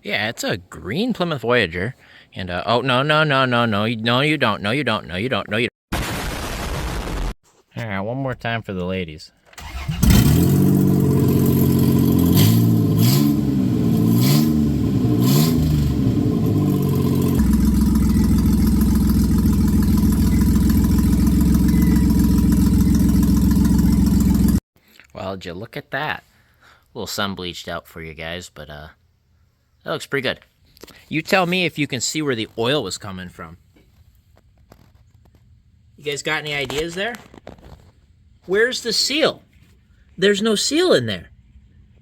Yeah, it's a green Plymouth Voyager. And, oh, no, no, no, no, no, no, you don't, no, you don't, no, you don't, no, you don't. All right, one more time for the ladies. Well, did you look at that? A little sun bleached out for you guys, but, that looks pretty good. You tell me if you can see where the oil was coming from. You guys got any ideas there? Where's the seal? There's no seal in there.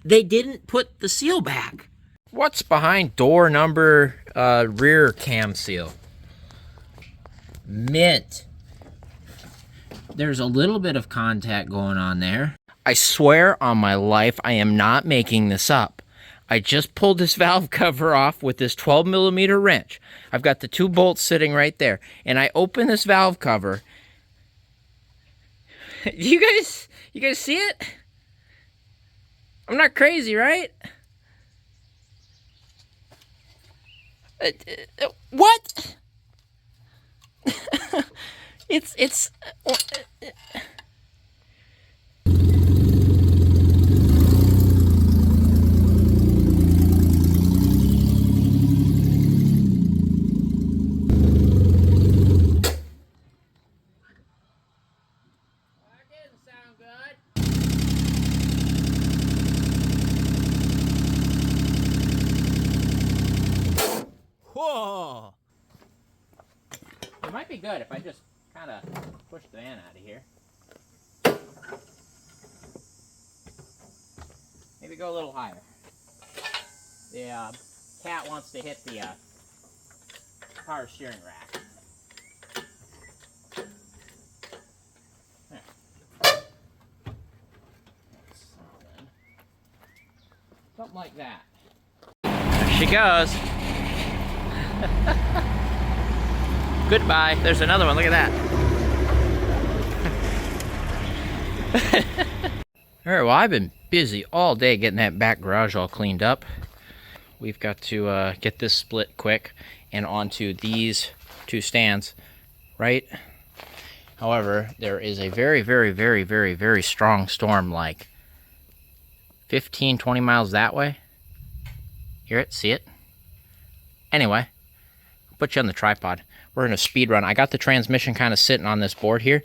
They didn't put the seal back. What's behind door number rear cam seal? Mint. There's a little bit of contact going on there. I swear on my life, I am not making this up. I just pulled this valve cover off with this 12mm wrench. I've got the 2 bolts sitting right there. And I open this valve cover. You guys see it? I'm not crazy, right? What? it's Whoa! It might be good if I just kind of push the van out of here. Maybe go a little higher. The cat wants to hit the power steering rack. There. Something like that. There she goes. Goodbye. There's another one. Look at that. All right, well, I've been busy all day getting that back garage all cleaned up. We've got to get this split quick and onto these 2 stands, right? However, there is a very, very, very, very, very strong storm, like 15, 20 miles that way. Hear it? See it? Anyway, I'll put you on the tripod. We're in a speed run. I got the transmission kind of sitting on this board here.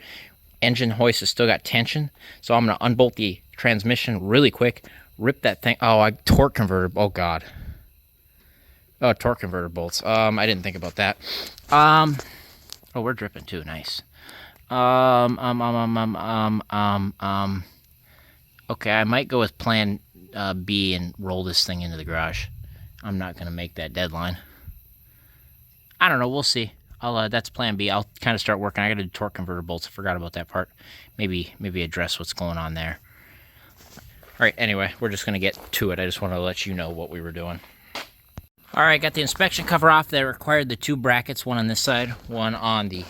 Engine hoist has still got tension, so I'm going to unbolt the transmission really quick, rip that thing. Oh, torque converter. Oh, God. Oh, torque converter bolts. I didn't think about that. Oh, we're dripping too. Nice. Okay, I might go with plan B and roll this thing into the garage. I'm not going to make that deadline. I don't know. We'll see. That's plan B. I'll kind of start working. I got to do torque converter bolts. I forgot about that part. Maybe address what's going on there. All right. Anyway, we're just going to get to it. I just want to let you know what we were doing. All right. Got the inspection cover off. That required the 2 brackets, one on this side, one on the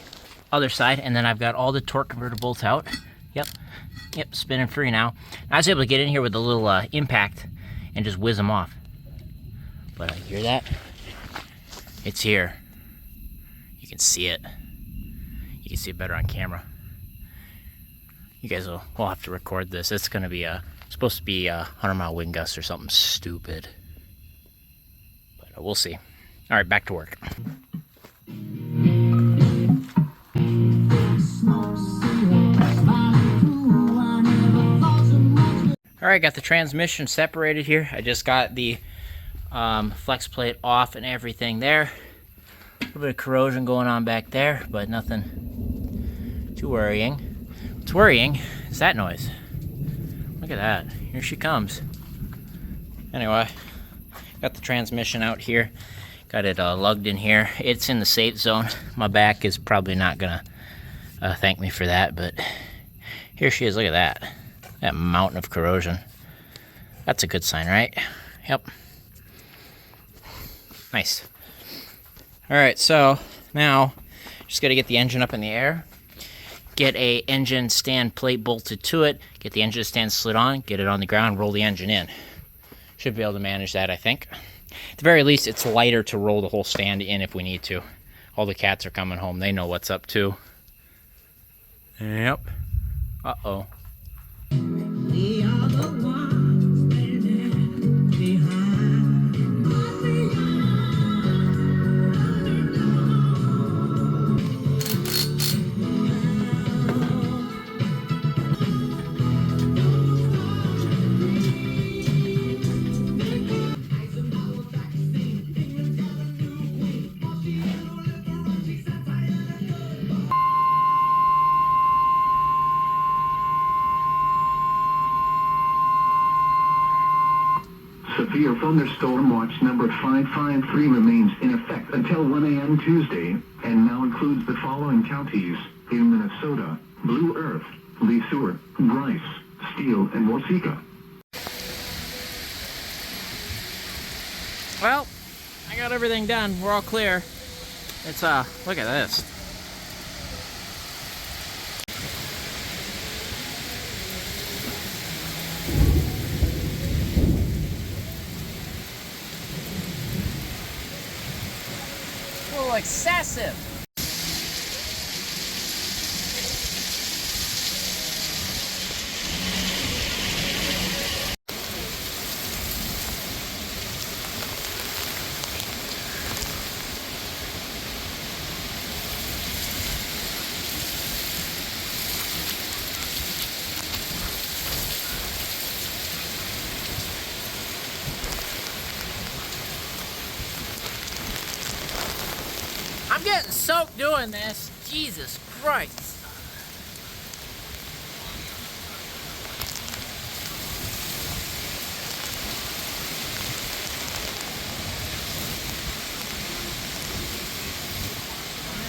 other side. And then I've got all the torque converter bolts out. Yep. Spinning free now. I was able to get in here with a little impact and just whiz them off. But you hear that? It's here. You can see it. You can see it better on camera. You guys will have to record this. It's going to be supposed to be a 100-mile wind gust or something stupid. But we'll see. All right, back to work. All right, got the transmission separated here. I just got the flex plate off and everything there. A little bit of corrosion going on back there, but nothing too worrying. What's worrying is that noise. Look at that. Here she comes. Anyway, got the transmission out here. Got it lugged in here. It's in the safe zone. My back is probably not gonna thank me for that, but here she is. Look at that. That mountain of corrosion. That's a good sign, right? Yep. Nice. All right, so now just got to get the engine up in the air, get a engine stand plate bolted to it, get the engine stand slid on, get it on the ground, roll the engine in. Should be able to manage that, I think. At the very least, it's lighter to roll the whole stand in if we need to. All the cats are coming home. They know what's up, too. Yep. Uh-oh. We are the ones standing behind. Severe thunderstorm watch number 553 remains in effect until 1 a.m. Tuesday, and now includes the following counties in Minnesota: Blue Earth, Le Sueur, Bryce, Steele, and Waseca. Well, I got everything done. We're all clear. It's, look at this. A little excessive. I'm getting soaked doing this. Jesus Christ.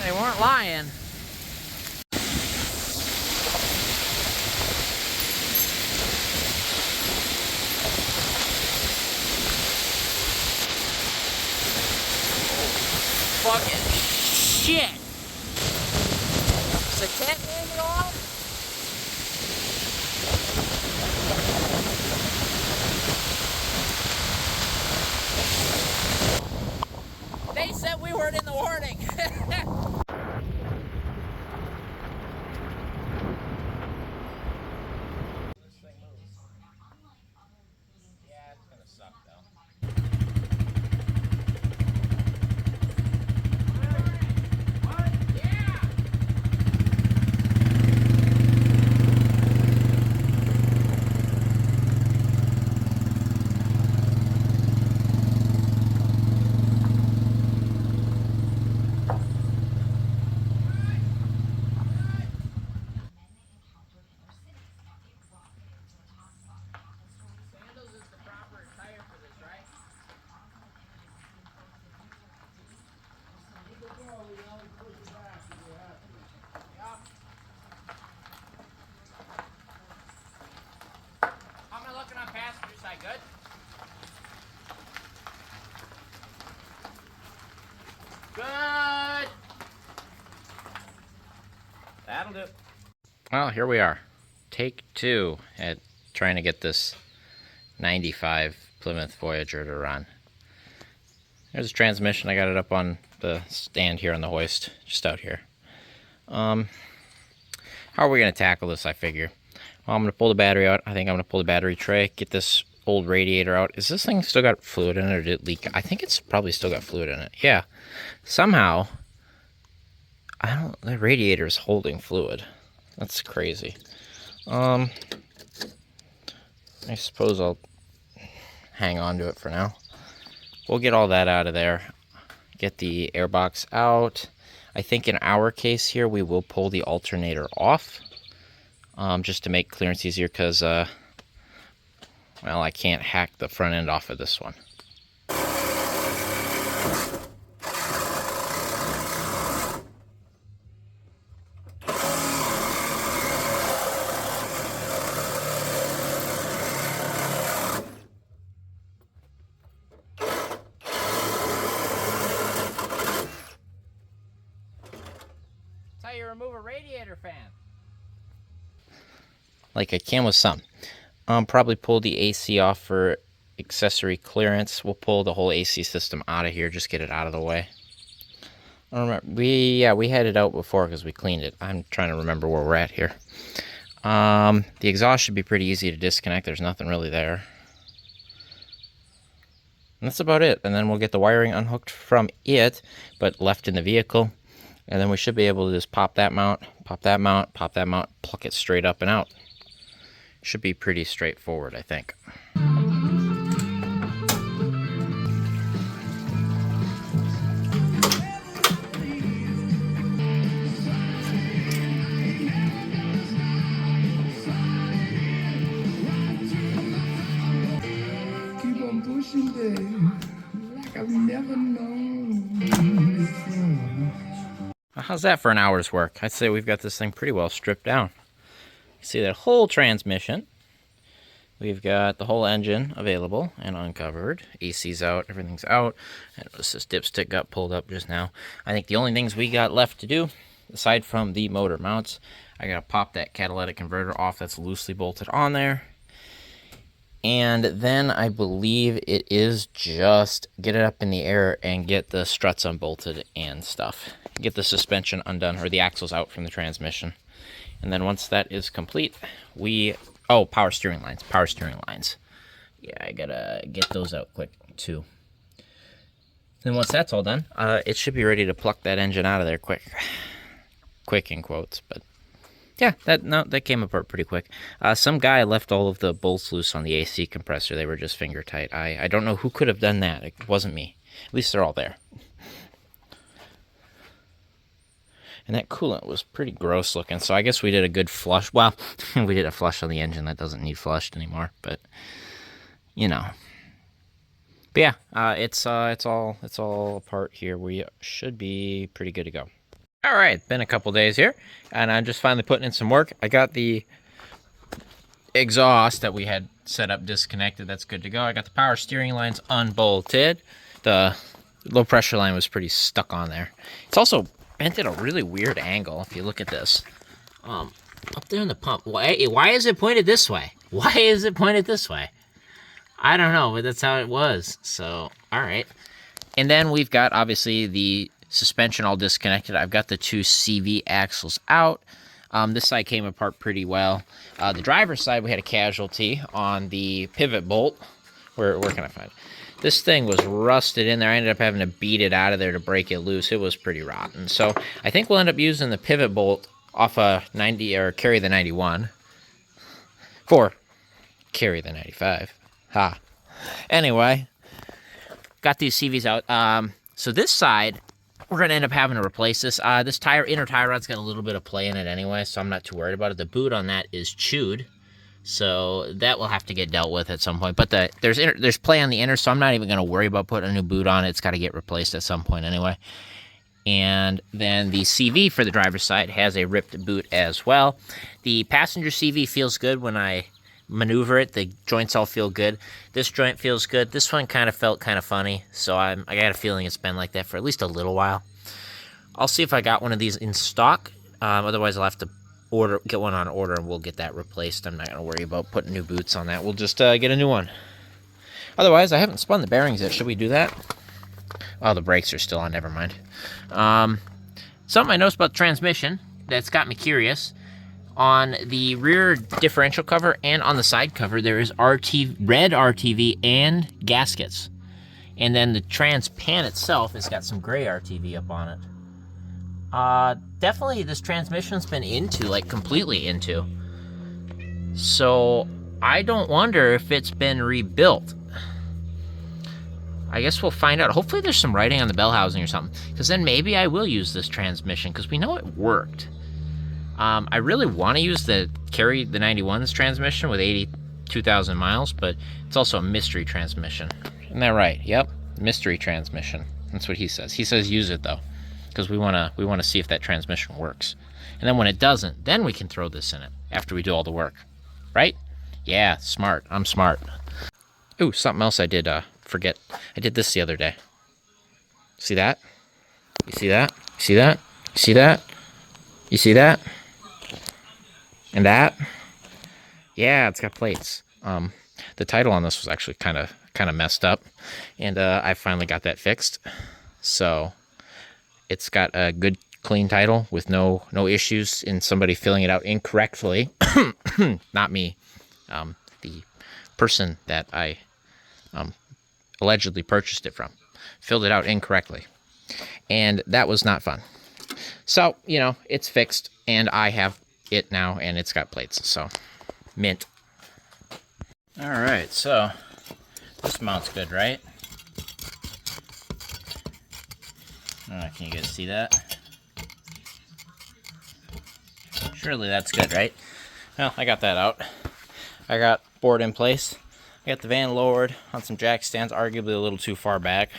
They weren't lying. Fucking shit. Is the cat moving off? They said we weren't in the warning. Yeah, it's gonna suck though. How am I looking on passenger side? Good? Good. That'll do. Well, here we are. Take two at trying to get this 95 Plymouth Voyager to run. There's a transmission. I got it up on the stand here on the hoist, just out here. How are we going to tackle this, I figure? Well, I'm going to pull the battery out. I think I'm going to pull the battery tray, get this old radiator out. Is this thing still got fluid in it, or did it leak? I think it's probably still got fluid in it. Yeah. Somehow, the radiator is holding fluid. That's crazy. I suppose I'll hang on to it for now. We'll get all that out of there. Get the airbox out. I think in our case here, we will pull the alternator off. Just to make clearance easier, because, well, I can't hack the front end off of this one. That's how you remove a radiator fan. Like I can with some. Probably pull the AC off for accessory clearance. We'll pull the whole AC system out of here, just get it out of the way. I don't remember. We had it out before because we cleaned it. I'm trying to remember where we're at here. The exhaust should be pretty easy to disconnect. There's nothing really there. And that's about it. And then we'll get the wiring unhooked from it, but left in the vehicle. And then we should be able to just pop that mount, pop that mount, pop that mount, pluck it straight up and out. Should be pretty straightforward, I think. Keep on pushing, babe, like I've never known before. How's that for an hour's work? I'd say we've got this thing pretty well stripped down. You see that whole transmission. We've got the whole engine available and uncovered. AC's out, everything's out. And this dipstick got pulled up just now. I think the only things we got left to do, aside from the motor mounts, I gotta pop that catalytic converter off that's loosely bolted on there. And then I believe it is just get it up in the air and get the struts unbolted and stuff. Get the suspension undone, or the axles out from the transmission. And then once that is complete, oh, power steering lines. Yeah, I gotta get those out quick too. Then once that's all done, it should be ready to pluck that engine out of there quick. Quick in quotes, but yeah, that came apart pretty quick. Some guy left all of the bolts loose on the AC compressor. They were just finger tight. I don't know who could have done that. It wasn't me. At least they're all there. And that coolant was pretty gross looking, so I guess we did a good flush. Well, we did a flush on the engine that doesn't need flushed anymore, but you know. But yeah, it's all apart here. We should be pretty good to go. All right, been a couple days here, and I'm just finally putting in some work. I got the exhaust that we had set up disconnected. That's good to go. I got the power steering lines unbolted. The low pressure line was pretty stuck on there. It's also bent at a really weird angle. If you look at this, up there in the pump, why is it pointed this way? Why is it pointed this way? I don't know, but that's how it was. So, all right. And then we've got obviously the suspension all disconnected. I've got the two CV axles out. This side came apart pretty well. The driver's side, we had a casualty on the pivot bolt. Where can I find it? This thing was rusted in there. I ended up having to beat it out of there to break it loose. It was pretty rotten. So I think we'll end up using the pivot bolt off a 90 or carry the 91 for carry the 95. Ha. Anyway, got these CVs out. So this side, we're going to end up having to replace this. This inner tie rod's got a little bit of play in it anyway, so I'm not too worried about it. The boot on that is chewed. So that will have to get dealt with at some point. But there's play on the inner, so I'm not even going to worry about putting a new boot on it. It's got to get replaced at some point anyway. And then the CV for the driver's side has a ripped boot as well. The passenger CV feels good when I maneuver it. The joints all feel good. This joint feels good. This one kind of felt kind of funny. So I got a feeling it's been like that for at least a little while. I'll see if I got one of these in stock. Otherwise, I'll have to get one on order, and we'll get that replaced. I'm not going to worry about putting new boots on that. We'll just get a new one. Otherwise, I haven't spun the bearings yet. Should we do that? Oh, the brakes are still on. Never mind. Something I noticed about the transmission that's got me curious. On the rear differential cover and on the side cover, there is red RTV and gaskets. And then the trans pan itself has got some gray RTV up on it. Definitely this transmission's been completely into. So I don't wonder if it's been rebuilt. I guess we'll find out. Hopefully there's some writing on the bell housing or something, because then maybe I will use this transmission, because we know it worked. I really want to use the 91's transmission with 82,000 miles, but it's also a mystery transmission. Isn't that right? Yep, mystery transmission. That's what he says. He says use it though, because we want to see if that transmission works. And then when it doesn't, then we can throw this in it after we do all the work. Right? Yeah, smart. I'm smart. Ooh, something else I did forget. I did this the other day. See that? You see that? You see that? You see that? You see that? And that? Yeah, it's got plates. The title on this was actually kind of kind of messed up, and I finally got that fixed. So it's got a good clean title with no issues in somebody filling it out incorrectly. Not me, the person that I allegedly purchased it from filled it out incorrectly, and that was not fun. So, you know, it's fixed, and I have it now, and it's got plates, so mint. All right, so this mount's good, right? Can you guys see that? Surely that's good, right? Well, I got that out. I got board in place. I got the van lowered on some jack stands, arguably a little too far back,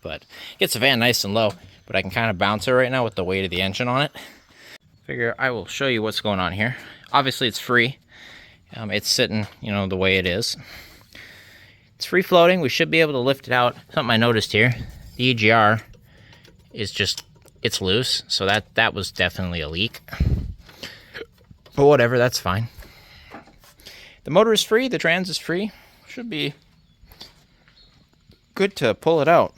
but gets the van nice and low, but I can kind of bounce it right now with the weight of the engine on it. Figure I will show you what's going on here. Obviously it's free. It's sitting, you know, the way it is. It's free floating. We should be able to lift it out. Something I noticed here, the EGR is just, it's loose, so that was definitely a leak. But whatever, that's fine. The motor is free, the trans is free. Should be good to pull it out.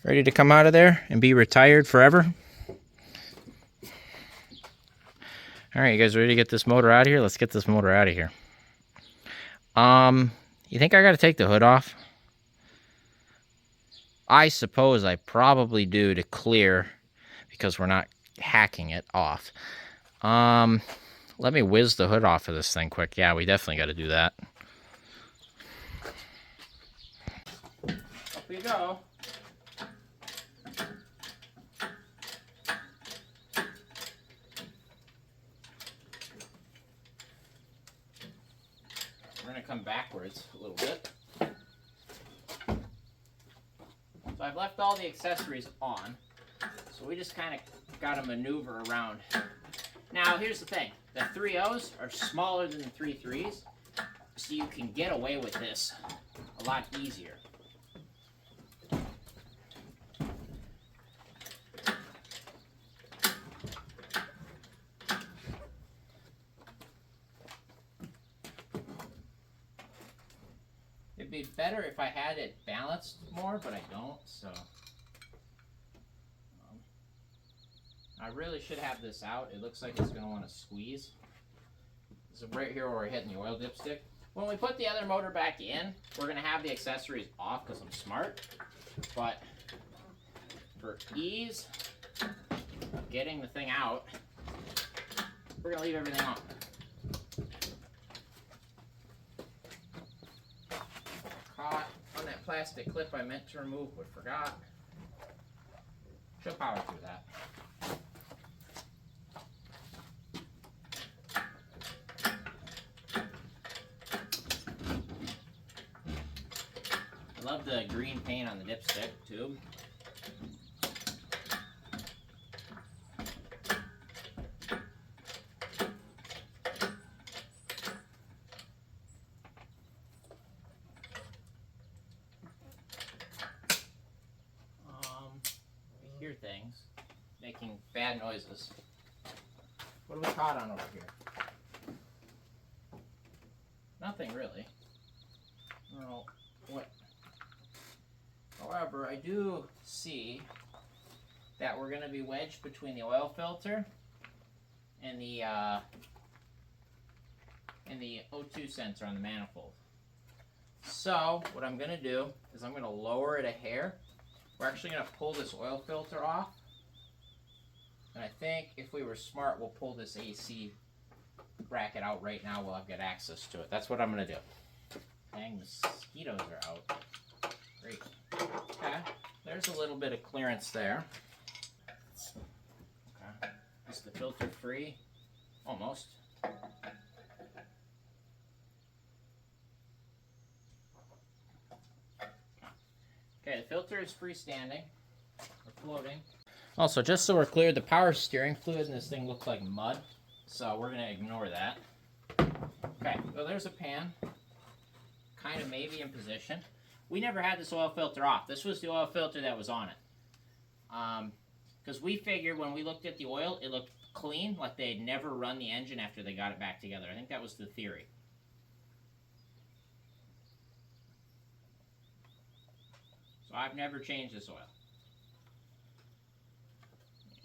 Ready to come out of there and be retired forever? All right, you guys ready to get this motor out of here? Let's get this motor out of here. You think I gotta take the hood off? I suppose I probably do to clear, because we're not hacking it off. Let me whiz the hood off of this thing quick. Yeah, we definitely gotta do that. Up we go. We're gonna come backwards a little bit. So I've left all the accessories on, so we just kind of got to maneuver around. Now here's the thing, the 3.0s are smaller than the 3.3s, so you can get away with this a lot easier. It'd be better if I had it balanced more, but I don't, so. I really should have this out. It looks like it's going to want to squeeze. This is right here where we're hitting the oil dipstick. When we put the other motor back in, we're going to have the accessories off because I'm smart. But for ease of getting the thing out, we're going to leave everything on. Caught on that plastic clip I meant to remove but forgot. She'll power through that. I love the green paint on the dipstick tube. I hear things making bad noises. What have we caught on over here? Nothing really. I don't know what. However, I do see that we're going to be wedged between the oil filter and the O2 sensor on the manifold. So what I'm going to do is I'm going to lower it a hair. We're actually going to pull this oil filter off. And I think if we were smart, we'll pull this AC bracket out right now while I've got access to it. That's what I'm going to do. Dang, the mosquitoes are out. Great. Okay, there's a little bit of clearance there. Okay, is the filter free? Almost. Okay, the filter is freestanding, or floating. Also, just so we're clear, the power steering fluid in this thing looks like mud, so we're going to ignore that. Okay, so there's a pan, kind of maybe in position. We never had this oil filter off. This was the oil filter that was on it. Because we figured when we looked at the oil, it looked clean, like they had never run the engine after they got it back together. I think that was the theory. I've never changed this oil.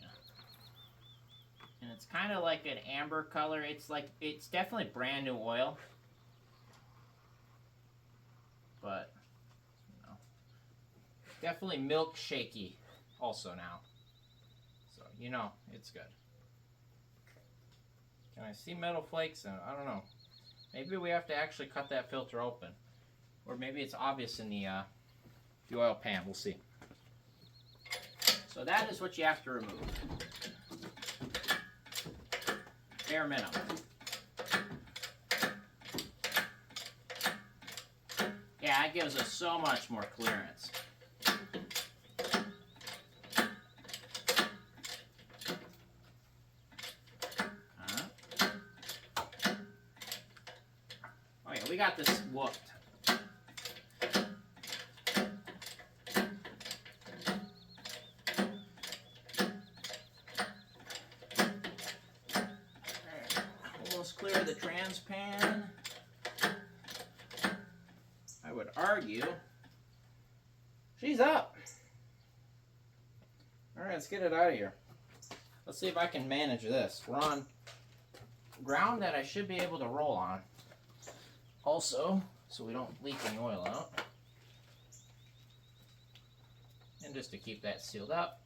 Yeah. And it's kind of like an amber color. It's definitely brand new oil. But, you know, definitely milkshaky also now. So, you know, it's good. Can I see metal flakes? I don't know. Maybe we have to actually cut that filter open. Or maybe it's obvious in the oil pan. We'll see. So that is what you have to remove. Bare minimum. Yeah, it gives us so much more clearance. Oh yeah, we got this whooped. Almost clear the trans pan. I would argue she's up. All right, let's get it out of here. Let's see if I can manage this. We're on ground that I should be able to roll on. Also, so we don't leak any oil out. And just to keep that sealed up,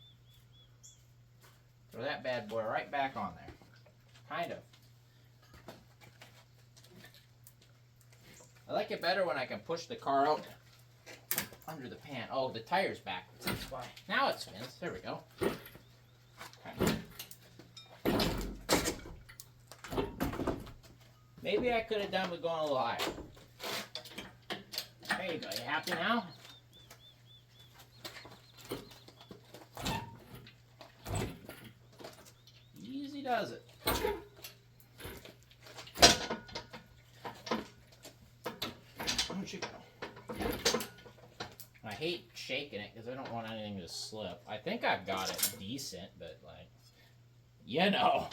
throw that bad boy right back on there. Kind of. I like it better when I can push the car out under the pan. Oh, the tire's backwards. That's why. Now it spins. There we go. Okay. Maybe I could have done with going a little higher. There you go. You happy now? Easy does it. You go. I hate shaking it because I don't want anything to slip. I think I've got it decent, but like, you know.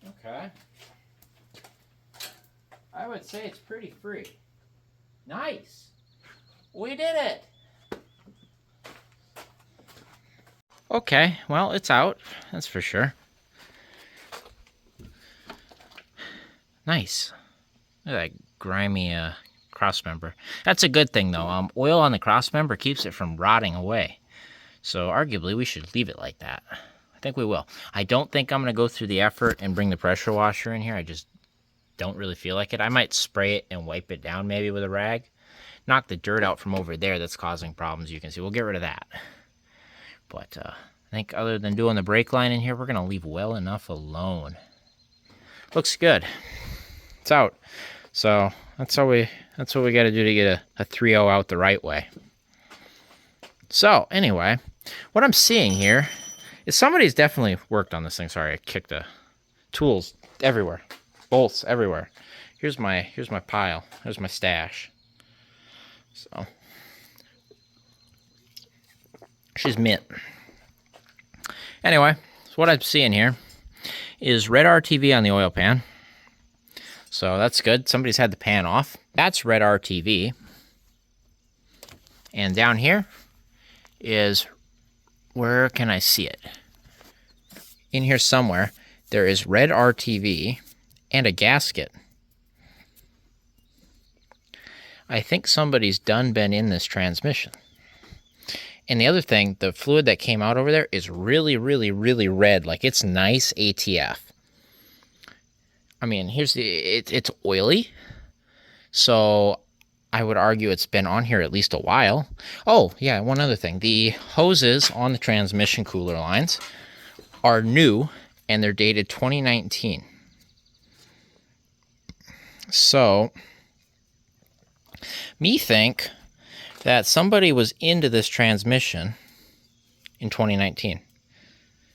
Okay. I would say it's pretty free. Nice. We did it. Okay, well, it's out, that's for sure. Nice. Look at that grimy crossmember. That's a good thing, though. Oil on the crossmember keeps it from rotting away. So arguably, we should leave it like that. I think we will. I don't think I'm going to go through the effort and bring the pressure washer in here. I just don't really feel like it. I might spray it and wipe it down maybe with a rag. Knock the dirt out from over there that's causing problems, you can see. We'll get rid of that. But I think other than doing the brake line in here, we're going to leave well enough alone. Looks good. It's out. So that's what we got to do to get a 3.0 out the right way. So anyway, what I'm seeing here is somebody's definitely worked on this thing. Sorry, I kicked the tools everywhere. Bolts everywhere. Here's my pile. Here's my stash. So she's mint. Anyway, so what I'm seeing here is red RTV on the oil pan. So that's good. Somebody's had the pan off. That's red RTV. And down here is, where can I see it? In here somewhere, there is red RTV and a gasket. I think somebody's been in this transmission. And the other thing, the fluid that came out over there is really, really, really red. Like, it's nice ATF. I mean, it's oily. So I would argue it's been on here at least a while. Oh, yeah, one other thing. The hoses on the transmission cooler lines are new, and they're dated 2019. So, me think that somebody was into this transmission in 2019.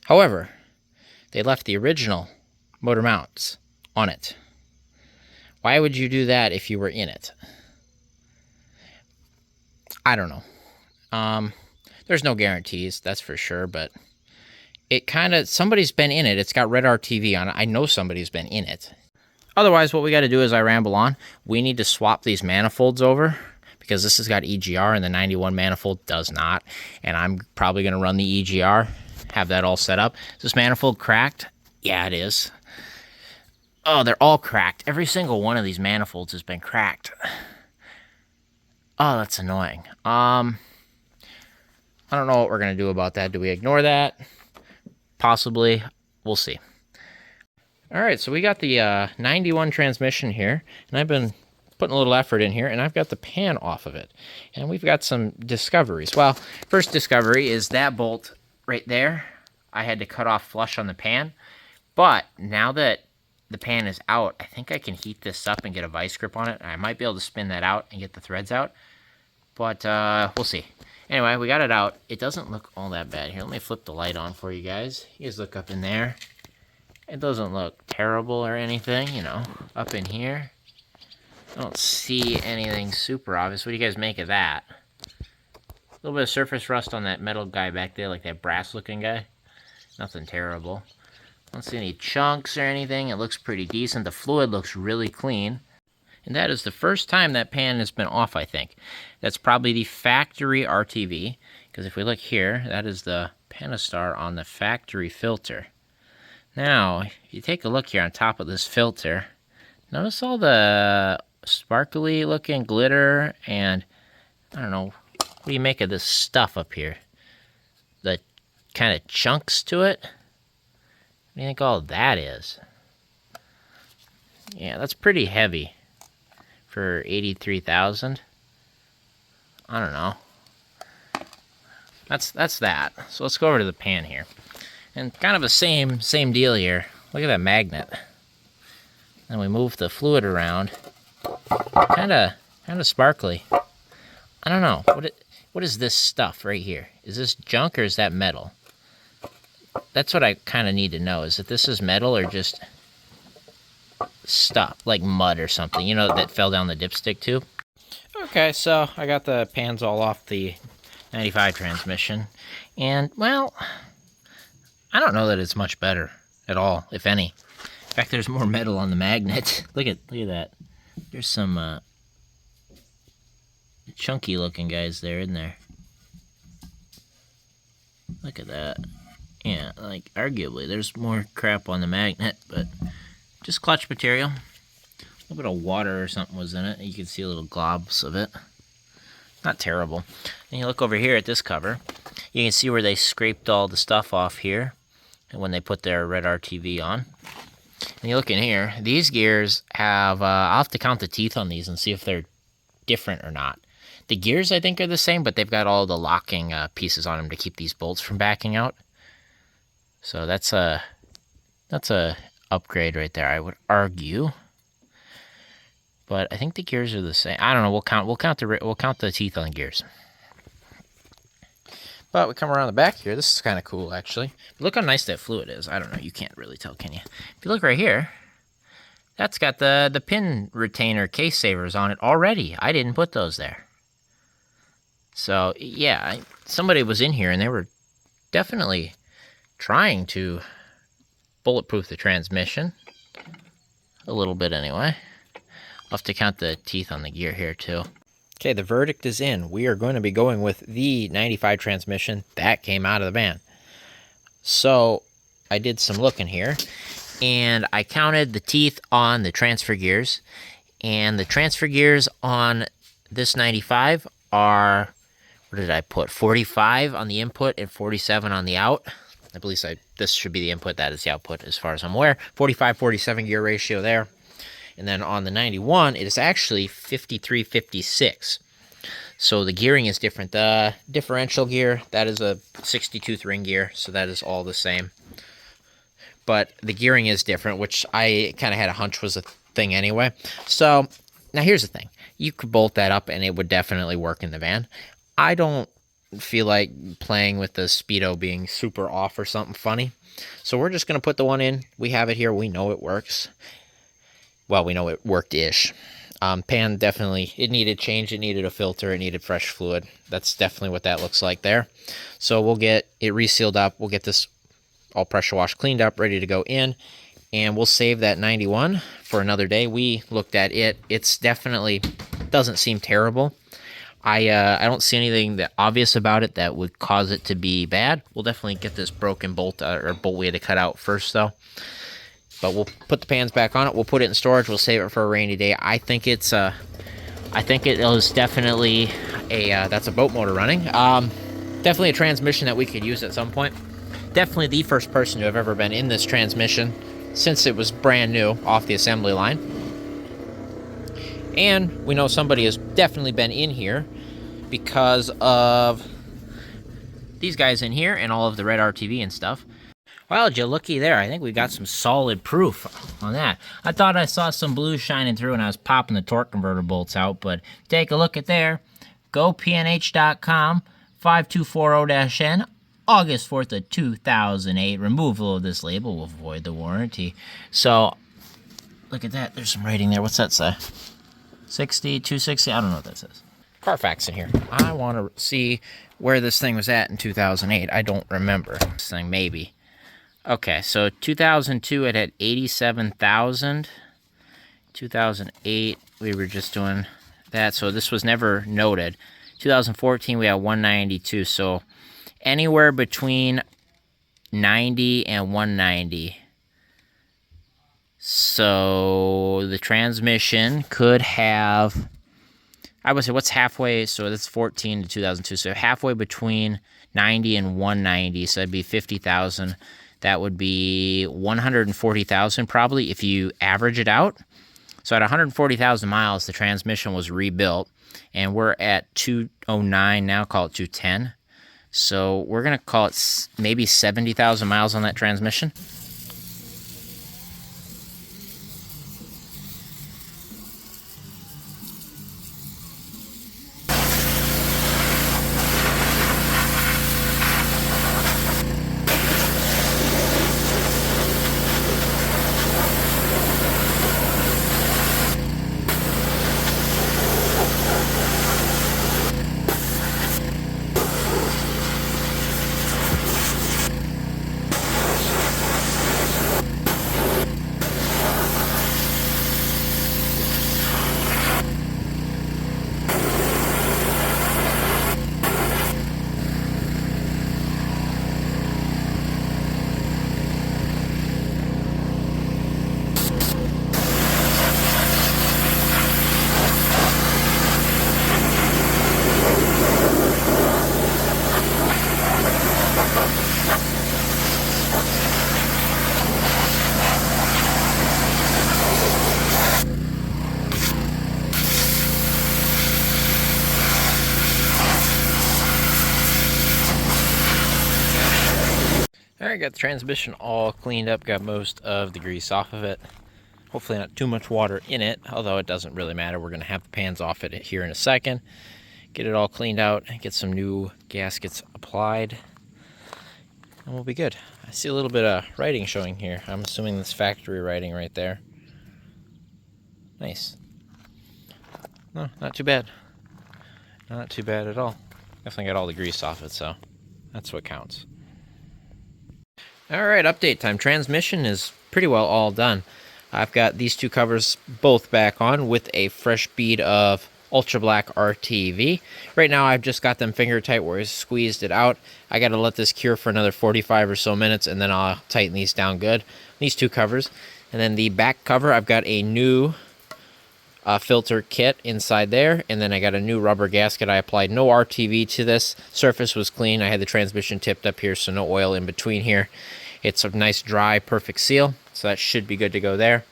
However, they left the original motor mounts on it. Why would you do that if you were in it? I don't know. There's no guarantees, that's for sure, but somebody's been in it. It's got red RTV on it. I know somebody's been in it. Otherwise, what we got to do as I ramble on, we need to swap these manifolds over because this has got EGR and the 91 manifold does not. And I'm probably going to run the EGR, have that all set up. Is this manifold cracked? Yeah, it is. Oh, they're all cracked. Every single one of these manifolds has been cracked. Oh, that's annoying. I don't know what we're going to do about that. Do we ignore that? Possibly. We'll see. All right, so we got the 91 transmission here, and I've been putting a little effort in here, and I've got the pan off of it. And we've got some discoveries. Well, first discovery is that bolt right there. I had to cut off flush on the pan, but now that the pan is out, I think I can heat this up and get a vice grip on it. I might be able to spin that out and get the threads out, but we'll see. Anyway, we got it out. It doesn't look all that bad. Here, let me flip the light on for you guys. You guys look up in there. It doesn't look terrible or anything, you know. Up in here, I don't see anything super obvious. What do you guys make of that? A little bit of surface rust on that metal guy back there, like that brass-looking guy. Nothing terrible. I don't see any chunks or anything. It looks pretty decent. The fluid looks really clean. And that is the first time that pan has been off, I think. That's probably the factory RTV, because if we look here, that is the Panastar on the factory filter. Now, if you take a look here on top of this filter, notice all the sparkly looking glitter and, I don't know, what do you make of this stuff up here? The kind of chunks to it? What do you think all that is? Yeah, that's pretty heavy for 83,000. I don't know. That's that. So let's go over to the pan here. And kind of the same deal here. Look at that magnet. And we move the fluid around. Kind of sparkly. I don't know. What is this stuff right here? Is this junk or is that metal? That's what I kind of need to know. Is that this is metal or just stuff like mud or something? You know, that fell down the dipstick tube. Okay, so I got the pans all off the 95 transmission. And, well, I don't know that it's much better at all, if any. In fact, there's more metal on the magnet. Look at that. There's some chunky looking guys there, isn't there? Look at that. Yeah, like arguably there's more crap on the magnet, but just clutch material. A little bit of water or something was in it. You can see little globs of it. Not terrible. And you look over here at this cover. You can see where they scraped all the stuff off here when they put their red RTV on. And you look in here, these gears have, I'll have to count the teeth on these and see if they're different or not. The gears, I think, are the same, but they've got all the locking pieces on them to keep these bolts from backing out. So that's a upgrade right there, I would argue. But I think the gears are the same. I don't know. We'll count the teeth on the gears. But we come around the back here. This is kind of cool, actually. Look how nice that fluid is. I don't know. You can't really tell, can you? If you look right here, that's got the pin retainer case savers on it already. I didn't put those there. So, yeah, somebody was in here, and they were definitely trying to bulletproof the transmission. A little bit, anyway. I'll have to count the teeth on the gear here, too. Okay, the verdict is in. We are going to be going with the 95 transmission that came out of the van. So, I did some looking here, and I counted the teeth on the transfer gears, and the transfer gears on this 95 are, what did I put, 45 on the input and 47 on the out. I believe this should be the input, that is the output as far as I'm aware. 45-47 gear ratio there. And then on the 91, it is actually 53-56. So the gearing is different. The differential gear, that is a 60-tooth ring gear, so that is all the same. But the gearing is different, which I kind of had a hunch was a thing anyway. So now here's the thing. You could bolt that up and it would definitely work in the van. I don't feel like playing with the speedo being super off or something funny. So we're just going to put the one in. We have it here. We know it works. Well, we know it worked-ish. Pan definitely, it needed change. It needed a filter. It needed fresh fluid. That's definitely what that looks like there. So we'll get it resealed up. We'll get this all pressure washed, cleaned up, ready to go in. And we'll save that 91 for another day. We looked at it. It's definitely doesn't seem terrible. I don't see anything that obvious about it that would cause it to be bad. We'll definitely get this broken bolt or bolt we had to cut out first, though. But we'll put the pans back on it. We'll put it in storage. We'll save it for a rainy day. I think it was definitely that's a boat motor running. Definitely a transmission that we could use at some point. Definitely the first person to have ever been in this transmission since it was brand new off the assembly line. And we know somebody has definitely been in here because of these guys in here and all of the red RTV and stuff. Well, did you looky there? I think we got some solid proof on that. I thought I saw some blue shining through when I was popping the torque converter bolts out, but take a look at there. GoPNH.com 5240-N, August 4th of 2008. Removal of this label will void the warranty. So, look at that. There's some writing there. What's that say? 60, 260? I don't know what that says. Carfax in here. I want to see where this thing was at in 2008. I don't remember. This thing, maybe. Okay, so 2002 it had 87,000. 2008 we were just doing that, so this was never noted. 2014 we had 192, so anywhere between 90 and 190. So the transmission could have, I would say, what's halfway? So that's 14 to 2002. So halfway between 90 and 190. So that'd be 50,000. That would be 140,000 probably if you average it out. So at 140,000 miles, the transmission was rebuilt, and we're at 209 now. Call it 210. So we're gonna call it maybe 70,000 miles on that transmission. Alright, got the transmission all cleaned up, got most of the grease off of it. Hopefully not too much water in it, although it doesn't really matter. We're going to have the pans off it here in a second. Get it all cleaned out, get some new gaskets applied, and we'll be good. I see a little bit of writing showing here. I'm assuming this factory writing right there. Nice. No, not too bad. Not too bad at all. Definitely got all the grease off it, so that's what counts. Alright, update time. Transmission is pretty well all done. I've got these two covers both back on with a fresh bead of Ultra Black RTV. Right now I've just got them finger tight where I squeezed it out. I got to let this cure for another 45 or so minutes and then I'll tighten these down good. These two covers. And then the back cover, I've got a new filter kit inside there, and then I got a new rubber gasket. I applied no RTV to this. Surface was clean. I had the transmission tipped up here, so no oil in between here. It's a nice dry perfect seal, so that should be good to go there.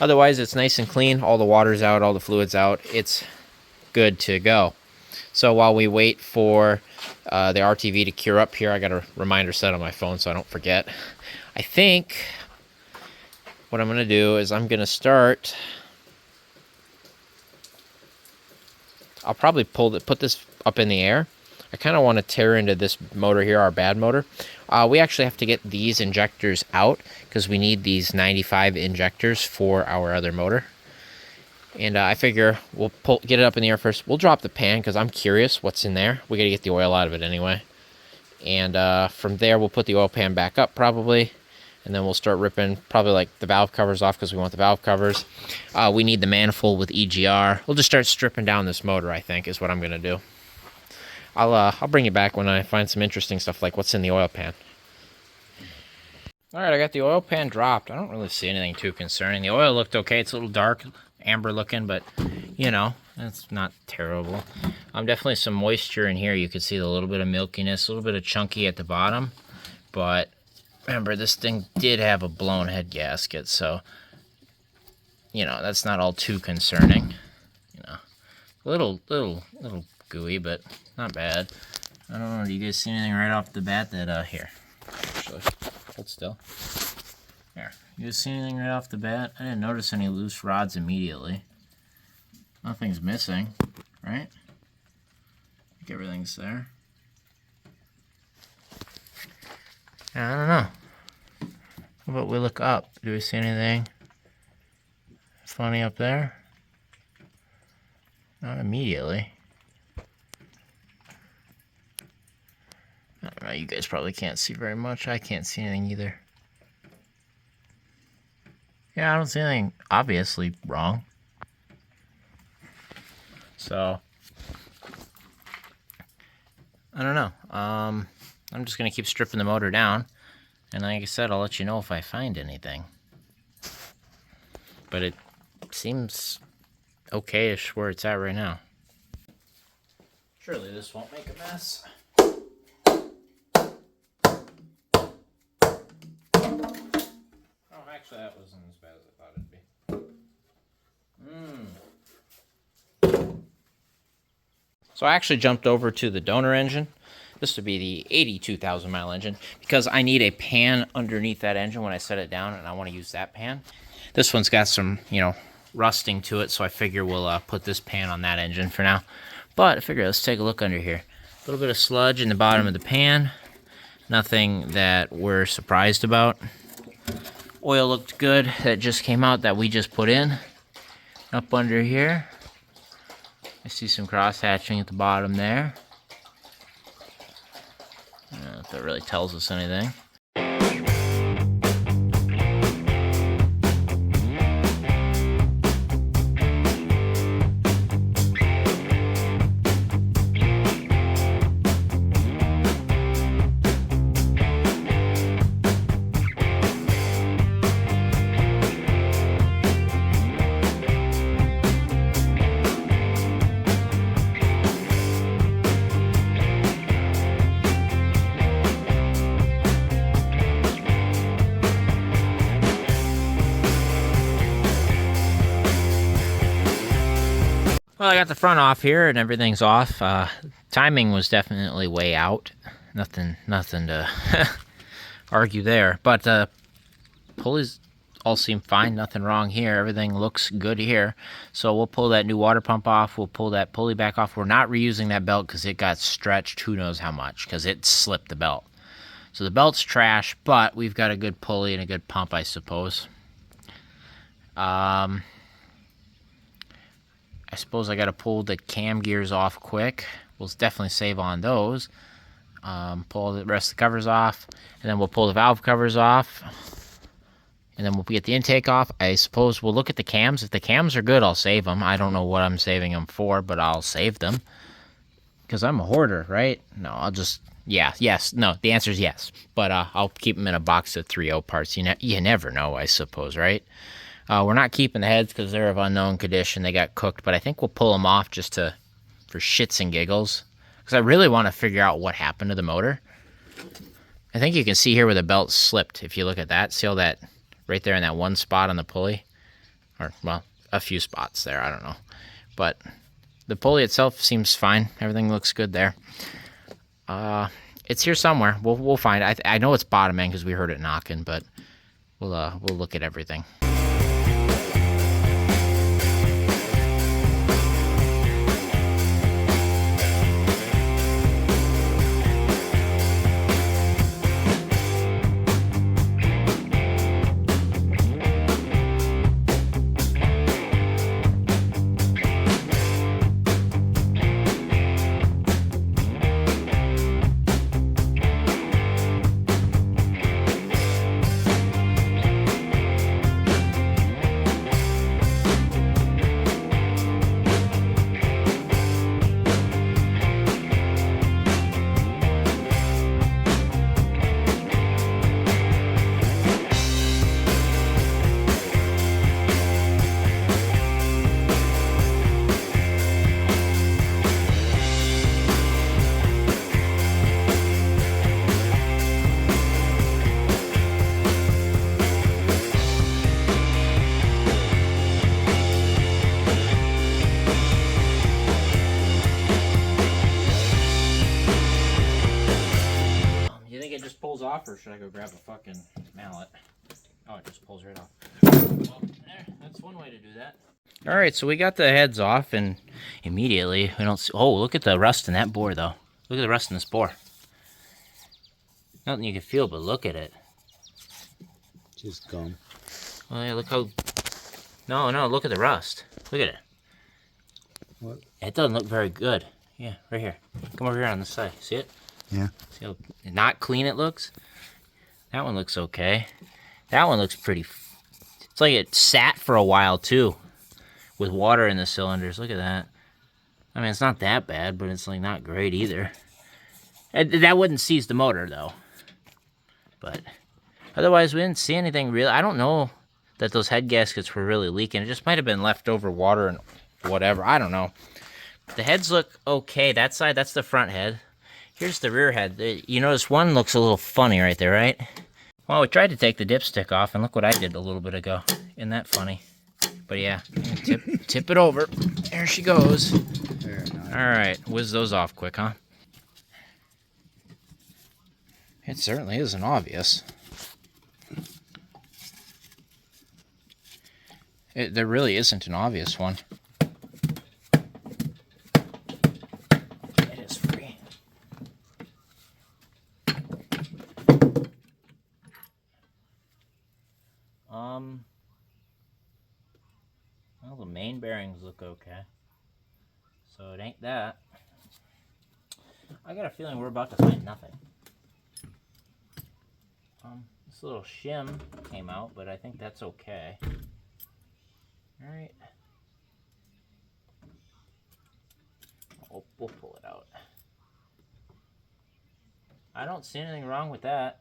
Otherwise it's nice and clean. All the water's out, all the fluid's out. It's good to go. So while we wait for the RTV to cure up here, I got a reminder set on my phone so I don't forget. I think what I'm going to do is I'm going to start. I'll probably put this up in the air. I kind of want to tear into this motor here, our bad motor. We actually have to get these injectors out because we need these 95 injectors for our other motor. And I figure we'll get it up in the air first. We'll drop the pan because I'm curious what's in there. We got to get the oil out of it anyway. And from there, we'll put the oil pan back up probably. And then we'll start ripping probably like the valve covers off because we want the valve covers. We need the manifold with EGR. We'll just start stripping down this motor, I think, is what I'm going to do. I'll bring you back when I find some interesting stuff like what's in the oil pan. Alright, I got the oil pan dropped. I don't really see anything too concerning. The oil looked okay. It's a little dark, amber looking, but, you know, it's not terrible. Definitely some moisture in here. You can see a little bit of milkiness, a little bit of chunky at the bottom, but... remember, this thing did have a blown head gasket, so, you know, that's not all too concerning. You know, a little gooey, but not bad. I don't know, do you guys see anything right off the bat that, here, actually, hold still. Here, you guys see anything right off the bat? I didn't notice any loose rods immediately. Nothing's missing, right? I think everything's there. I don't know. How about we look up? Do we see anything funny up there? Not immediately. I don't know, you guys probably can't see very much. I can't see anything either. Yeah, I don't see anything obviously wrong. So, I don't know. I'm just going to keep stripping the motor down. And like I said, I'll let you know if I find anything. But it seems okay-ish where it's at right now. Surely this won't make a mess. Oh, actually that wasn't as bad as I thought it'd be. So I actually jumped over to the donor engine. This would be the 82,000 mile engine because I need a pan underneath that engine when I set it down, and I want to use that pan. This one's got some, you know, rusting to it, so I figure we'll put this pan on that engine for now. But I figure let's take a look under here. A little bit of sludge in the bottom of the pan. Nothing that we're surprised about. Oil looked good that just came out that we just put in. Up under here, I see some cross hatching at the bottom there. I don't know if that really tells us anything. Well, I got the front off here and everything's off. Timing was definitely way out. Nothing to argue there. But pulleys all seem fine. Nothing wrong here. Everything looks good here. So we'll pull that new water pump off. We'll pull that pulley back off. We're not reusing that belt because it got stretched who knows how much because it slipped the belt. So the belt's trash, but we've got a good pulley and a good pump, I suppose. I suppose I got to pull the cam gears off quick. We'll definitely save on those. Pull the rest of the covers off, and then we'll pull the valve covers off, and then we'll get the intake off. I suppose we'll look at the cams. If the cams are good, I'll save them. I don't know what I'm saving them for, but I'll save them. Because I'm a hoarder, right? No, I'll just... Yeah, yes. No, the answer is yes. But I'll keep them in a box of 3.0 parts. You never know, I suppose, right? We're not keeping the heads because they're of unknown condition. They got cooked, but I think we'll pull them off just for shits and giggles. Because I really want to figure out what happened to the motor. I think you can see here where the belt slipped. If you look at that, see all that right there in that one spot on the pulley? Or, well, a few spots there, I don't know. But the pulley itself seems fine. Everything looks good there. It's here somewhere. We'll find it. I know it's bottom end because we heard it knocking, but we'll look at everything. off, or should I go grab a fucking mallet? Oh, it just pulls right off. Well, there, that's one way to do that. All right, so we got the heads off, and immediately we don't see. Oh, look at the rust in that bore, though. Look at the rust in this bore. Nothing you can feel, but look at it. Just gum. Oh yeah, look how. No, look at the rust. Look at it. What? It doesn't look very good. Yeah, right here. Come over here on this side. See it? Yeah. See how not clean it looks? That one looks okay. That one looks pretty. It's like it sat for a while too, with water in the cylinders. Look at that. I mean, it's not that bad, but it's like not great either. That wouldn't seize the motor though. But otherwise, we didn't see anything real. I don't know that those head gaskets were really leaking. It just might have been leftover water and whatever. I don't know. The heads look okay. That side, that's the front head. Here's the rear head. You notice one looks a little funny right there, right? Well, we tried to take the dipstick off, and look what I did a little bit ago. Isn't that funny? But yeah, tip it over. There she goes. There, no, All right, whiz those off quick, huh? It certainly isn't obvious. There really isn't an obvious one. It is free. Well, the main bearings look okay. So it ain't that. I got a feeling we're about to find nothing. This little shim came out, but I think that's okay. Alright. We'll pull it out. I don't see anything wrong with that.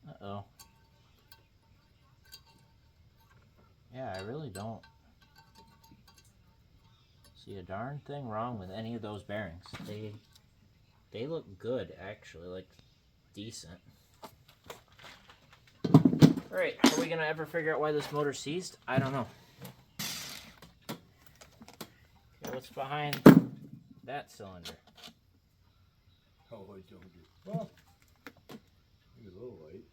Uh-oh. Yeah, I really don't see a darn thing wrong with any of those bearings. They look good, actually, like decent. Alright, are we gonna ever figure out why this motor seized? I don't know. Okay, what's behind that cylinder? Oh, I don't do. Well, maybe a little light.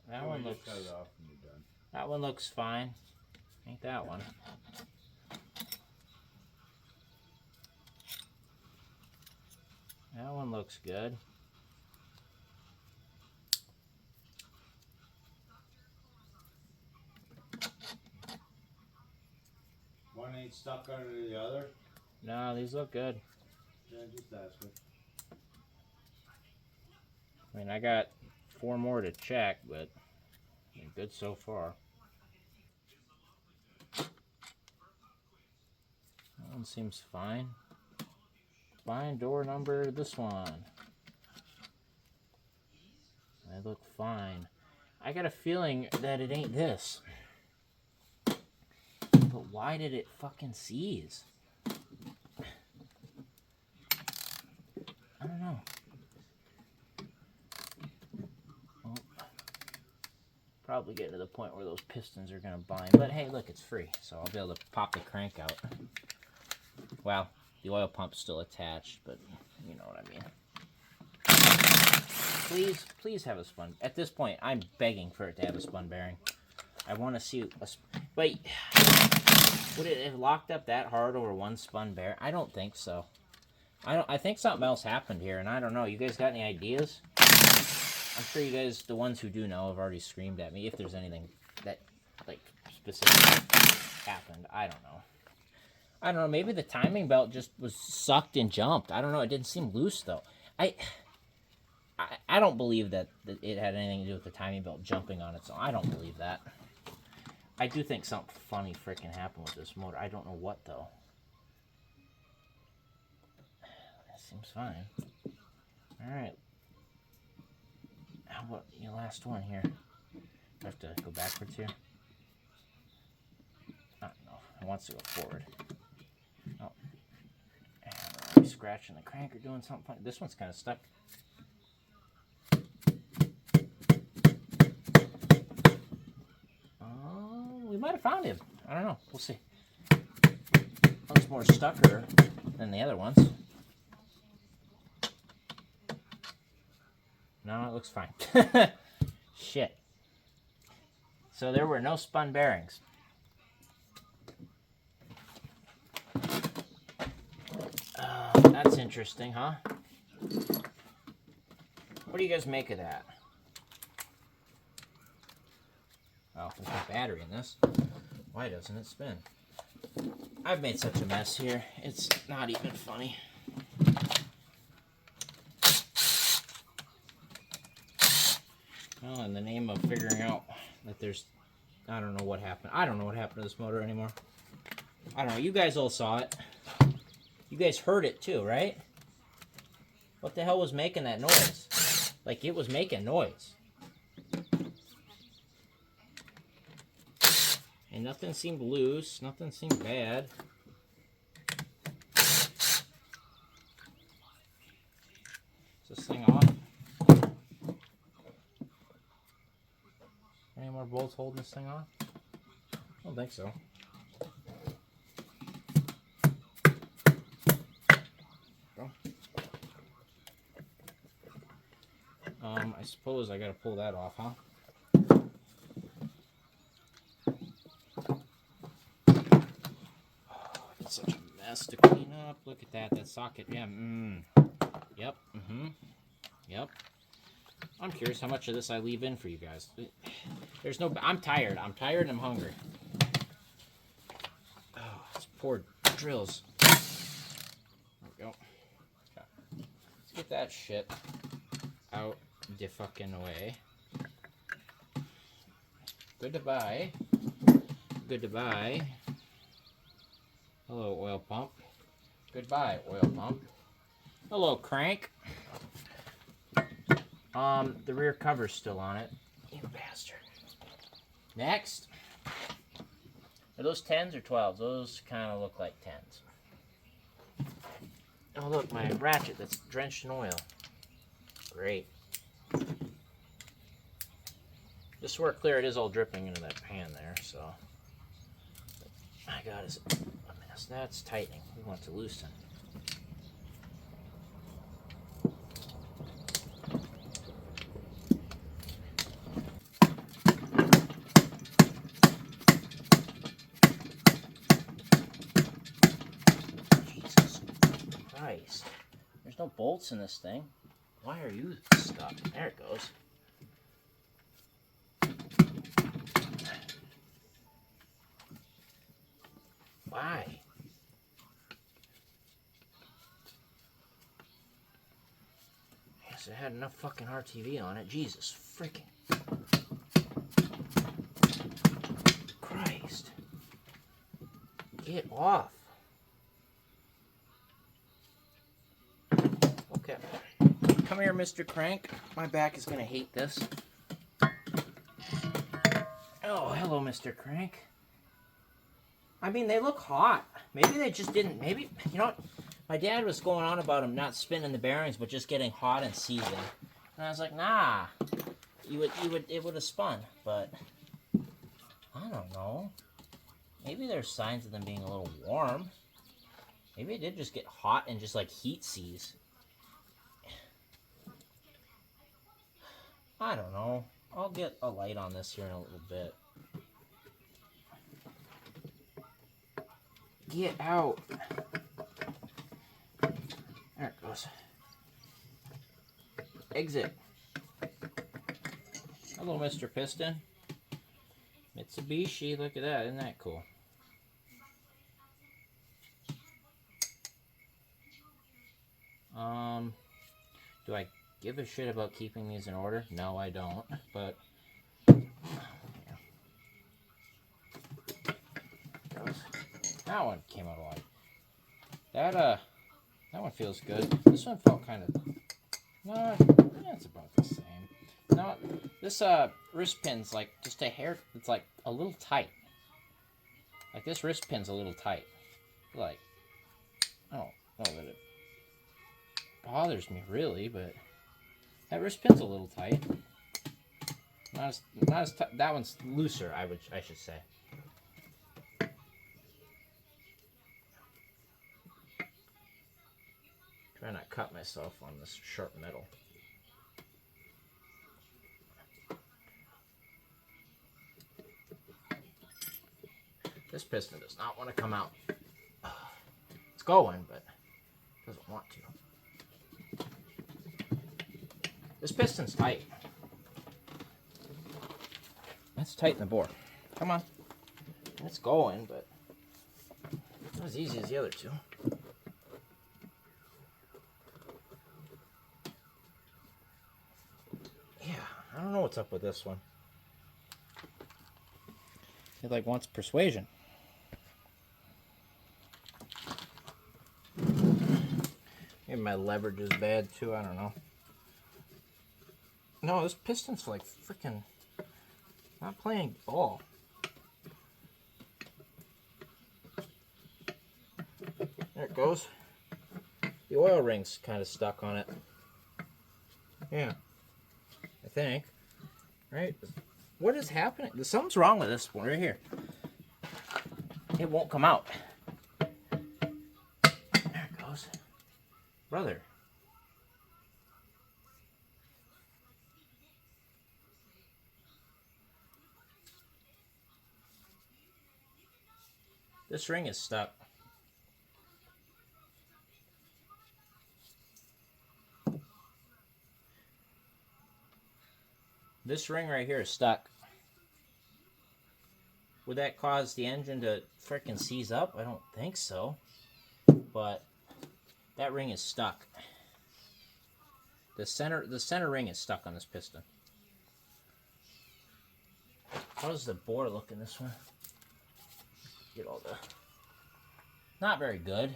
That one looks. Cut it off when you're done. That one looks fine. Ain't that one? That one looks good. One ain't stuck under the other. No, these look good. Yeah, just asking. I mean, I got 4 more to check, but they're good so far. That one seems fine. Fine door number, this one. They look fine. I got a feeling that it ain't this. But why did it fucking seize? I don't know. Well, probably getting to the point where those pistons are going to bind. But hey, look, it's free. So I'll be able to pop the crank out. Well, the oil pump's still attached, but you know what I mean. Please have a spun. At this point, I'm begging for it to have a spun bearing. I want to see a... Wait. Would it have locked up that hard over one spun bearing? I don't think so. I think something else happened here, and I don't know. You guys got any ideas? I'm sure you guys, the ones who do know, have already screamed at me if there's anything that, like, specifically happened. I don't know. I don't know. Maybe the timing belt just was sucked and jumped. I don't know. It didn't seem loose, though. I don't believe that it had anything to do with the timing belt jumping on its own. I don't believe that. I do think something funny freaking happened with this motor. I don't know what, though. That seems fine. Alright. How about your last one here? I have to go backwards here. I don't know. It wants to go forward. Oh. And I'm scratching the crank or doing something funny. This one's kind of stuck. We might have found him. I don't know. We'll see. One's more stucker than the other ones. No, No, it looks fine. Shit. So there were no spun bearings. That's interesting, huh? What do you guys make of that? Oh, there's no battery in this. Why doesn't it spin? I've made such a mess here. It's not even funny. Well, in the name of figuring out that there's... I don't know what happened. I don't know what happened to this motor anymore. I don't know. You guys all saw it. You guys heard it too, right? What the hell was making that noise? Like, it was making noise. And nothing seemed loose. Nothing seemed bad. Is this thing off? Any more bolts holding this thing on? I don't think so. I suppose I gotta pull that off, huh? Oh, it's such a mess to clean up. Look at that, that socket. Yeah, Yep, Yep. I'm curious how much of this I leave in for you guys. There's no... I'm tired. I'm tired and I'm hungry. Oh, these poor drills. There we go. Okay. Let's get that shit out the fucking way. Goodbye. Goodbye. Hello, oil pump. Goodbye, oil pump. Hello, crank. The rear cover's still on it. You bastard. Next. Are those 10s or 12s? Those kind of look like 10s. Oh, look, my ratchet that's drenched in oil. Great. Just so we're clear, it is all dripping into that pan there, so. My God, is it a mess. That's tightening. We want to loosen. Jesus Christ. There's no bolts in this thing. Why are you stuck? There it goes. Why? Yes, it had enough fucking RTV on it. Jesus freaking Christ. Get off. Okay. Come here, Mr. Crank. My back is gonna hate this. Oh, hello, Mr. Crank. I mean, they look hot. Maybe they just didn't. Maybe, you know what? My dad was going on about them not spinning the bearings, but just getting hot and seizing. And I was like, nah. It would have spun. But I don't know. Maybe there's signs of them being a little warm. Maybe it did just get hot and just like heat seize. I don't know. I'll get a light on this here in a little bit. Get out. There it goes. Exit. Hello, Mr. Piston. Mitsubishi, look at that. Isn't that cool? Do I give a shit about keeping these in order? No, I don't. But that one came out alive. That one feels good. This one felt kind of... No, it's about the same. No, this wrist pin's like just a hair... It's like a little tight. Like this wrist pin's a little tight. Like, I don't know that it bothers me really, but that wrist pin's a little tight. Not as tight. That one's looser, I should say. Try not to cut myself on this sharp metal. This piston does not want to come out. It's going, but it doesn't want to. This piston's tight. Let's tighten the bore. Come on. It's going, but not as easy as the other two. Yeah, I don't know what's up with this one. It like wants persuasion. Maybe my leverage is bad too, I don't know. No, this piston's like freaking not playing ball. There it goes. The oil ring's kind of stuck on it. Yeah, I think. Right? What is happening? Something's wrong with this one right here. It won't come out. There it goes. Brother. This ring is stuck. This ring right here is stuck. Would that cause the engine to frickin' seize up? I don't think so. But that ring is stuck. The center ring is stuck on this piston. How does the bore look in this one? Get all the... Not very good.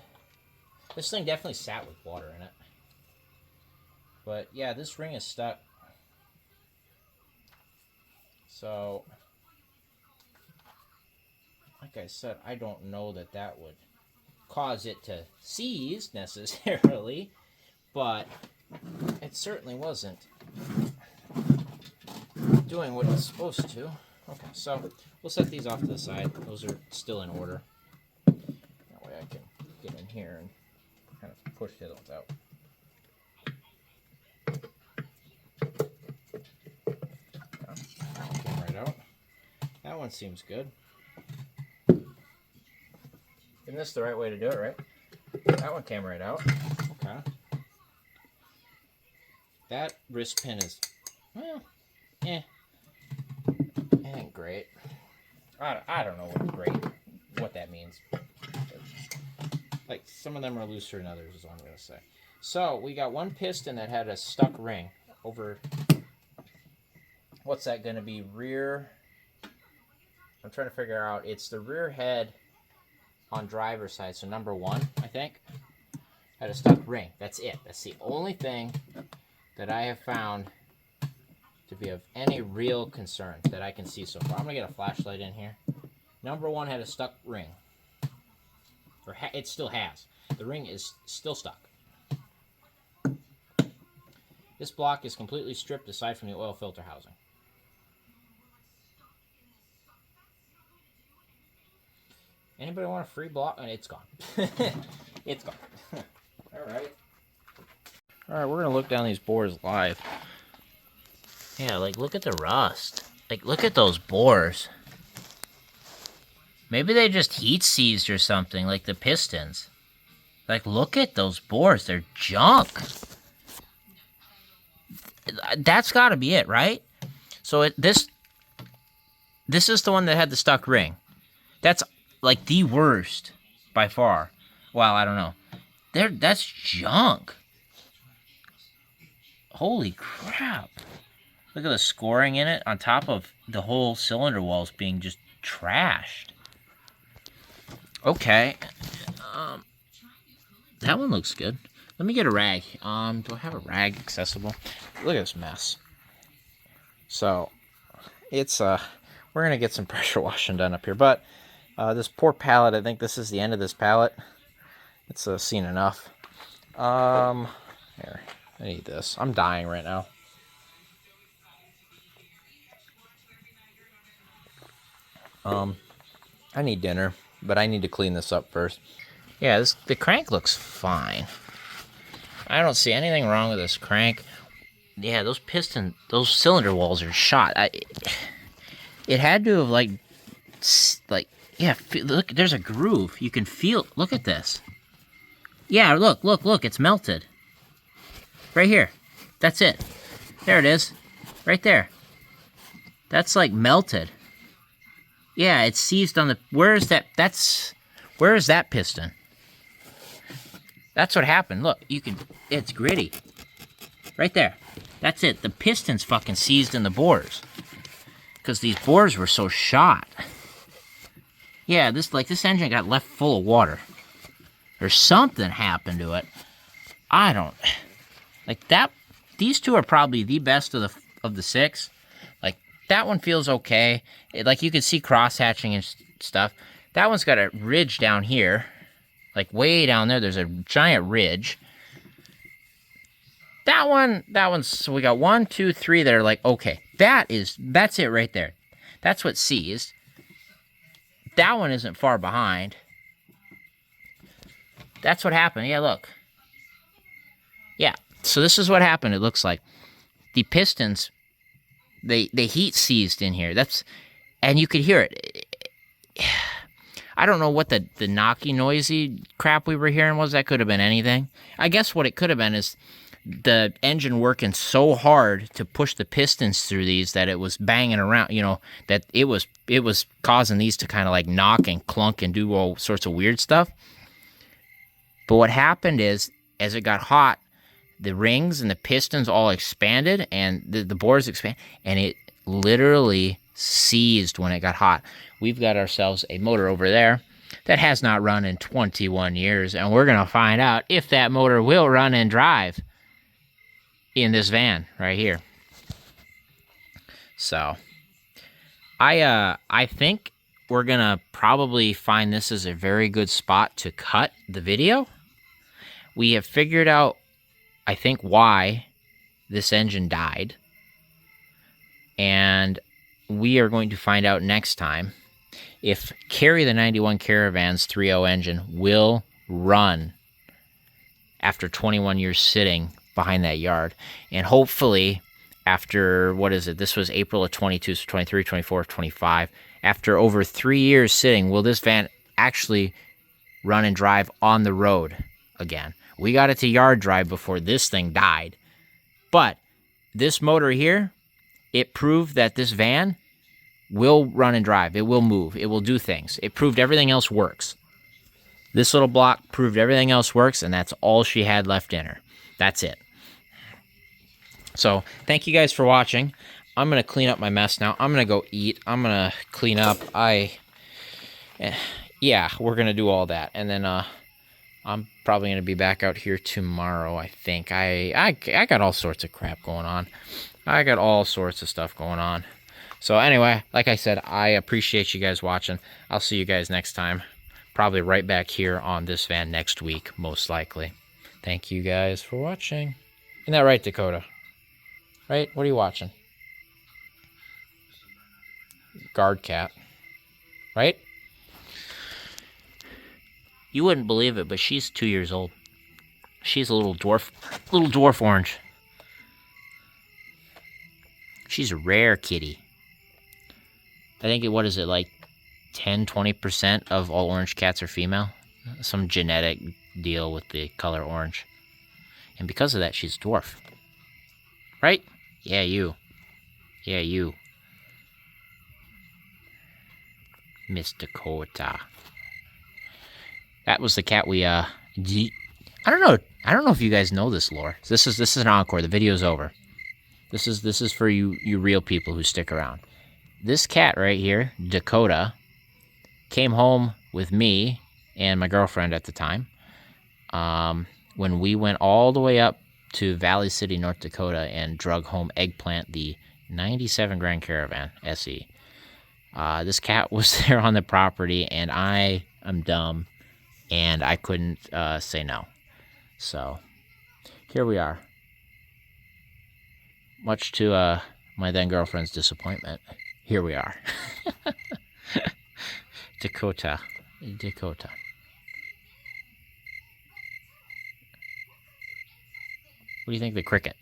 This thing definitely sat with water in it. But yeah, this ring is stuck. So, like I said, I don't know that that would cause it to seize necessarily, but it certainly wasn't doing what it's supposed to. Okay, so we'll set these off to the side. Those are still in order. That way I can get in here and kind of push the other ones out. That one came right out. That one seems good. Isn't this the right way to do it, right? That one came right out. Okay. That wrist pin is, well, it ain't great. I don't know what that means. Like, some of them are looser than others is what I'm going to say. So, we got one piston that had a stuck ring over, what's that going to be, rear, I'm trying to figure out, it's the rear head on driver's side, so number 1, I think, had a stuck ring. That's it. That's the only thing that I have found to be of any real concern that I can see so far. I'm going to get a flashlight in here. Number 1 had a stuck ring. Or it still has. The ring is still stuck. This block is completely stripped aside from the oil filter housing. Anybody want a free block? It's gone. It's gone. Alright. Alright, we're going to look down these bores live. Yeah, like, look at the rust. Like, look at those bores. Maybe they just heat seized or something, like the pistons. Like, look at those bores. They're junk. That's got to be it, right? So this is the one that had the stuck ring. That's, like, the worst by far. Well, I don't know. That's junk. Holy crap. Look at the scoring in it on top of the whole cylinder walls being just trashed. Okay. That one looks good. Let me get a rag. Do I have a rag accessible? Look at this mess. So, it's, we're going to get some pressure washing done up here. But, this poor pallet, I think this is the end of this pallet. It's seen enough. Here, I need this. I'm dying right now. I need dinner, but I need to clean this up first. Yeah, the crank looks fine. I don't see anything wrong with this crank. Yeah, those cylinder walls are shot. It had to have, like Yeah, look, there's a groove. You can feel, look at this. Yeah, look, it's melted. Right here. That's it. There it is. Right there. That's like melted. Yeah, it's seized on the, where is that piston? That's what happened. Look, it's gritty. Right there. That's it. The piston's fucking seized in the bores. Because these bores were so shot. Yeah, this engine got left full of water. Or something happened to it. I don't, like that, these two are probably the best of the six. Like, that one feels okay. Like, you can see cross-hatching and stuff. That one's got a ridge down here. Like, way down there, there's a giant ridge. That one's, so we got 1, 2, 3 that are like, okay, that's it right there. That's what seized. That one isn't far behind. That's what happened. Yeah, look. Yeah, so this is what happened, it looks like. The pistons, they heat seized in here. And you could hear it. I don't know what the knocky, noisy crap we were hearing was. That could have been anything. I guess what it could have been is the engine working so hard to push the pistons through these that it was banging around, that it was causing these to kind of like knock and clunk and do all sorts of weird stuff. But what happened is, as it got hot, the rings and the pistons all expanded, and the bores expanded, and it literally seized when it got hot. We've got ourselves a motor over there that has not run in 21 years, and we're going to find out if that motor will run and drive in this van right here. So, I think we're going to probably find this as a very good spot to cut the video. We have figured out, I think, why this engine died. And we are going to find out next time if Carry the 91 Caravan's 3.0 engine will run after 21 years sitting behind that yard. And hopefully, after, what is it? This was April of 22, so 23, 24, 25. After over 3 years sitting, will this van actually run and drive on the road again? We got it to yard drive before this thing died. But this motor here, it proved that this van will run and drive. It will move. It will do things. It proved everything else works. This little block proved everything else works, and that's all she had left in her. That's it. So, thank you guys for watching. I'm going to clean up my mess now. I'm going to go eat. I'm going to clean up. Yeah, we're going to do all that. And then, I'm probably going to be back out here tomorrow, I think. I got all sorts of crap going on. I got all sorts of stuff going on. So anyway, like I said, I appreciate you guys watching. I'll see you guys next time. Probably right back here on this van next week, most likely. Thank you guys for watching. Isn't that right, Dakota? Right? What are you watching? Guard cat. Right? You wouldn't believe it, but she's 2 years old. She's a little dwarf orange. She's a rare kitty. I think, what is it, like 10-20% of all orange cats are female? Some genetic deal with the color orange. And because of that, she's a dwarf. Right? Yeah, you. Yeah, you. Miss Dakota. That was the cat we, I don't know if you guys know this lore. This is an encore. The video's over. This is for you real people who stick around. This cat right here, Dakota, came home with me and my girlfriend at the time, when we went all the way up to Valley City, North Dakota, and drug home Eggplant, the 97 Grand Caravan SE. This cat was there on the property, and I am dumb, and I couldn't say no. So, here we are. Much to my then-girlfriend's disappointment, here we are. Dakota. What do you think of the cricket?